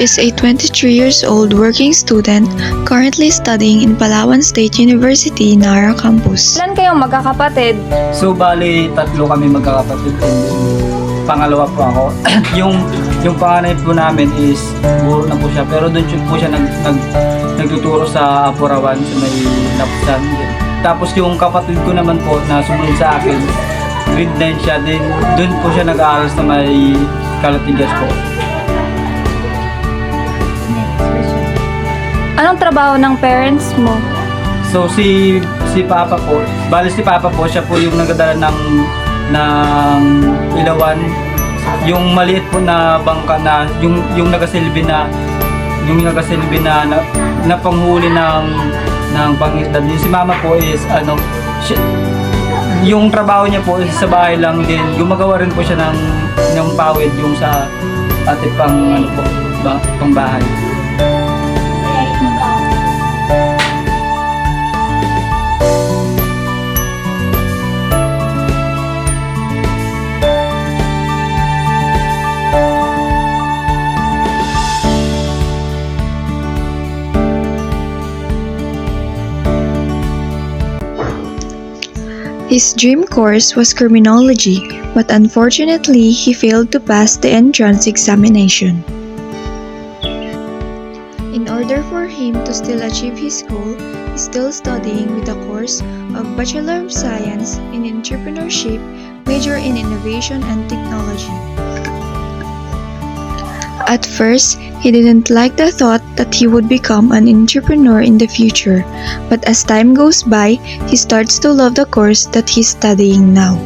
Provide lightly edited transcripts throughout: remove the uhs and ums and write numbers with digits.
is a 23 years old working student currently studying in Palawan State University, Nara Campus. Ilan kayong magkakapatid? So bali, tatlo kami magkakapatid. Pangalawa po ako. yung panganay po namin is buro na po siya. Pero doon po siya nagtuturo sa Apurawan sa may Lapsan. Tapos yung kapatid ko naman po na sumunod sa akin, grade 9 siya. Then doon po siya nag-aaral sa may Kalatigas po. Anong trabaho ng parents mo? So si Papa po, bali si Papa po, siya po yung nagdadala ng ilawan, yung maliit po na bangka na yung nagasilbi na na panghuli ng pangisda. Si Mama po is yung trabaho niya po is sa bahay lang din. Gumagawa rin po siya ng pawid yung sa ate pang bahay. His dream course was criminology, but unfortunately he failed to pass the entrance examination. In order for him to still achieve his goal, he's still studying with a course of Bachelor of Science in Entrepreneurship, major in Innovation and Technology. At first, he didn't like the thought that he would become an entrepreneur in the future, but as time goes by, he starts to love the course that he's studying now.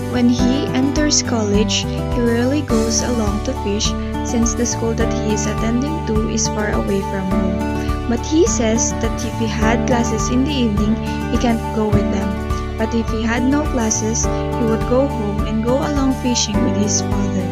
When he enters college, he rarely goes along to fish since the school that he is attending to is far away from home. But he says that if he had classes in the evening, he can't go with them. But if he had no classes, he would go home and go along fishing with his father.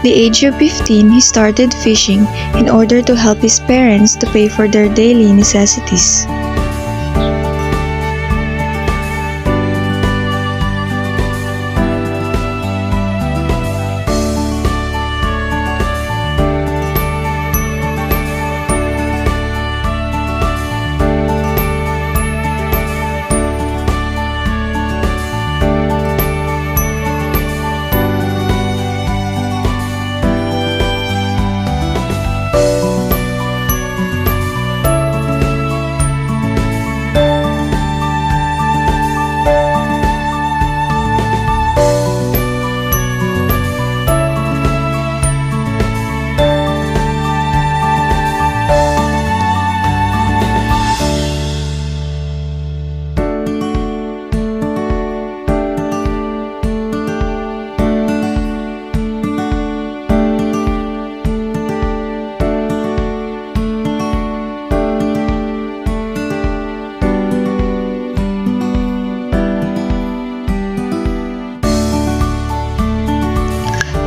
the age of 15, he started fishing in order to help his parents to pay for their daily necessities.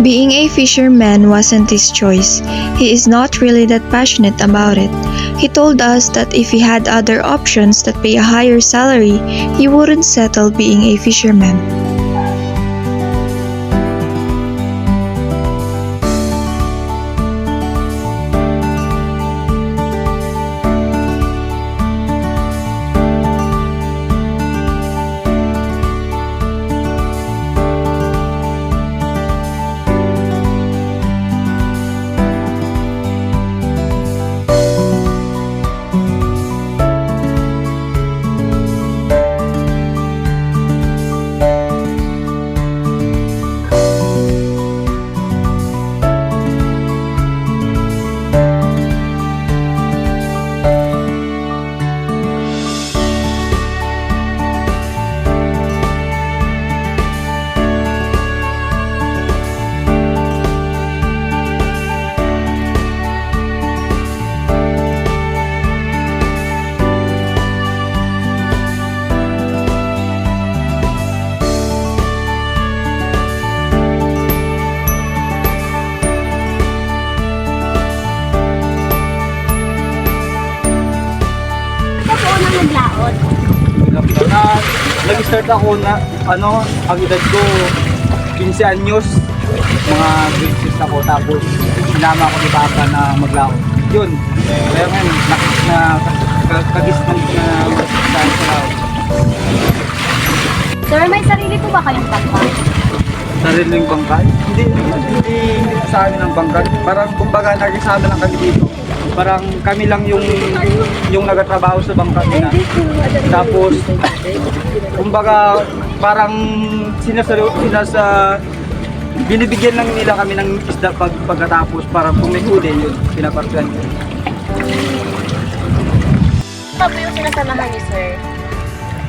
Being a fisherman wasn't his choice. He is not really that passionate about it. He told us that if he had other options that pay a higher salary, he wouldn't settle being a fisherman. naglaot? Nag-start ako na, ang edad ko 15 anyos, mga grade 6 ako, tapos sinama ko ni Papa na maglaot. Yun, kaya ngayon, kagis na sa laot. Sir, may sarili po ba kayong bangkay? Sariling bangkay? Hindi sa amin ang bangkay. Parang kumbaga nag-isama lang kami dito. Parang kami lang yung nagatrabaho sa bangkay na. Tapos, kumbaga parang binibigyan lang nila kami ng isda pagkatapos para kung may huli yun, pinapartihan yun. Ano po yung sinasamahan niyo, sir?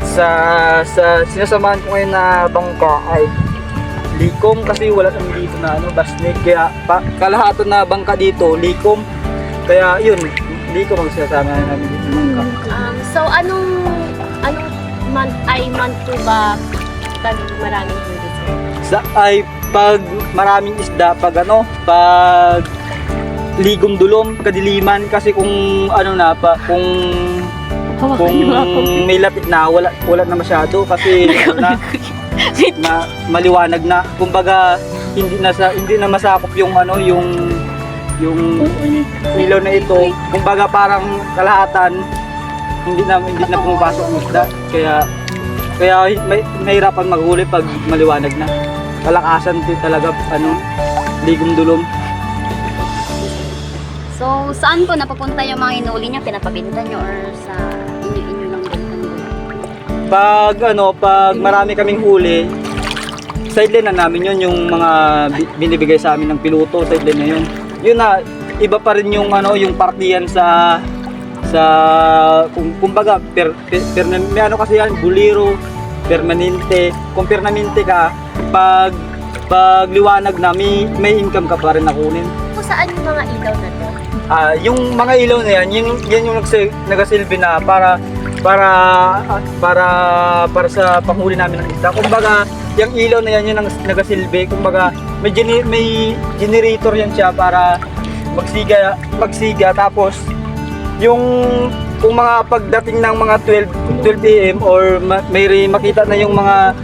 Sa sinasamahan ko ngayon na bangka ay likom kasi wala kami dito na basnig, kaya kalahatan na bangka dito, likom. Kaya yun, likom ang sinasama namin dito ng bangka. So anong month po ba pag maraming huli, sir? Ay pag maraming isda, pag ligom dulom, kadiliman, kasi kung kung may lapit na, wala na masyado kasi maliwanag na. Kumbaga hindi na masakop yung ilaw na ito. Kumbaga parang kalahatan hindi na pumapasok ng isda. Kaya mahirapan maghuli pag maliwanag na. Kalakasan din talaga ligom dulom. So, saan po napapunta yung mga inuli niya? Pinapabinta niyo or sa inyo lang din? Pag marami kaming huli, sideline na namin yun, yung mga binibigay sa amin ng piloto, sideline na yun. Yun na, iba pa rin yung partiyan sa kumbaga may kasi yan, buliro, permanente. Kung permanente ka, pag liwanag na, may income ka pa rin na kunin. So, saan yung mga ilaw na to? Yung mga ilaw na yan yung nagasilbi na para sa panghuli namin ng isda. Kumbaga, yung ilaw na yan, yun ang nagasilbi. Kumbaga, may generator yan siya para magsiga. Tapos, yung kung mga pagdating ng mga 12 AM or may makita na yung mga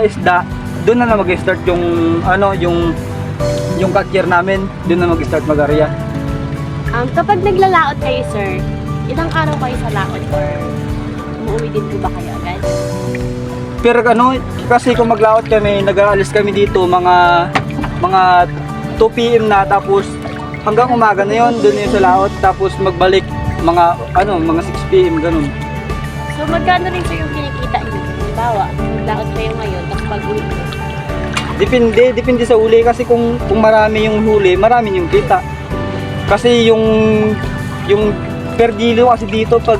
isda, doon na mag-start yung catcher namin, doon na mag-start mag-area. Kapag naglalaot kayo, sir, ilang araw kayo sa laot or umuwi din po ba kayo agad? Pero kasi kung maglaot kami, nag-aalis kami dito mga 2 PM na, tapos hanggang umaga na yon, doon yun sa laot, tapos magbalik mga 6 PM ganun. So magkano rin sir yung kinikita niyo? Halimbawa, laot kayo ngayon, tapos pag-uwi niyo. Depende sa huli, kasi kung marami yung huli, marami yung kita. Kasi yung per dilo kasi dito pag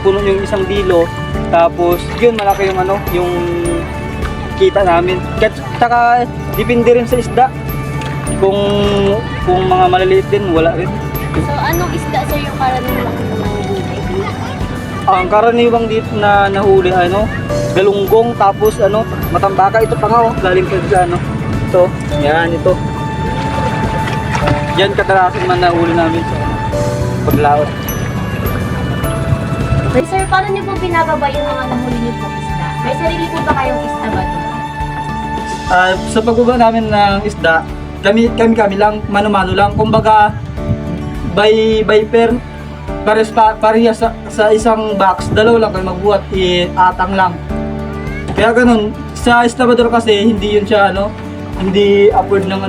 puno yung isang dilo, tapos yun malaki yung kita namin. Taka depende rin sa isda. Kung mga maliliit din, wala rin. So anong isda sir yung karaniwang nahuli? Ang karaniwang dito na nahuli galunggong, tapos matambaka. Ito pa nga galing sa ito, yan ito. Yan kadalasan man nahuli namin sa paglaot. Okay, sir, paano niyo po binababa yung mga nahuli niyo po isda? May sarili po ba kayong isda ba to? Sa pagbaba namin ng isda, kami lang, mano-mano lang. Kumbaga, by pair, parehas sa isang box, dalawa lang kayo magbuhat, atang lang. Kaya ganun, sa estabador kasi, hindi yun siya, hindi afford ng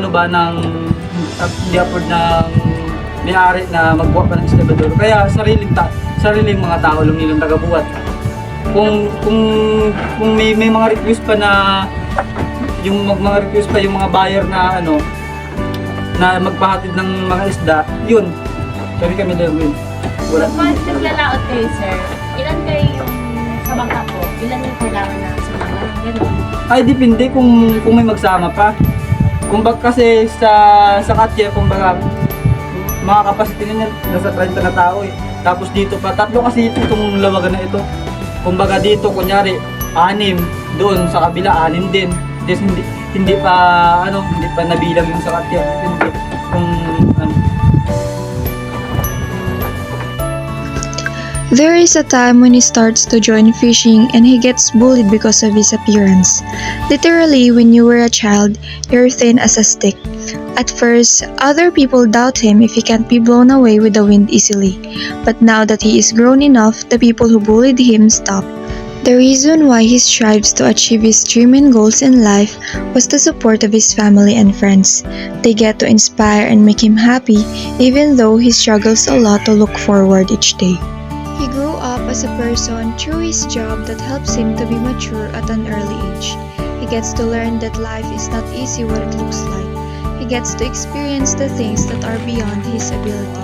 hindi afford ng may-ari na magbuhat pa ng estabador. Kaya sariling mga tao lang nilang tagabuhat. Kung may mga request pa na yung mga request pa yung mga buyer na na magpahatid ng mga isda, yun. Kami lang yun. Wala. Kapag naglalaot kayo, sir, ilan kayo yung sa bangka po? Ilan yung kailangan na sumama? Ganun. Ay, depende kung may magsama pa. Kumbaga kasi sa katye, kumbaga mga capacity niya nasa 30 na tao eh. Tapos dito pa, 3 kasi itong lawagan na ito. Kumbaga dito, kunyari, 6, doon sa kabila, 6 din. Just hindi pa nabilang yung sa katye. Hindi kung There is a time when he starts to join fishing and he gets bullied because of his appearance. Literally, when you were a child, you're thin as a stick. At first, other people doubt him if he can't be blown away with the wind easily. But now that he is grown enough, the people who bullied him stop. The reason why he strives to achieve his dream and goals in life was the support of his family and friends. They get to inspire and make him happy, even though he struggles a lot to look forward each day. He grew up as a person through his job that helps him to be mature at an early age. He gets to learn that life is not easy what it looks like. He gets to experience the things that are beyond his ability.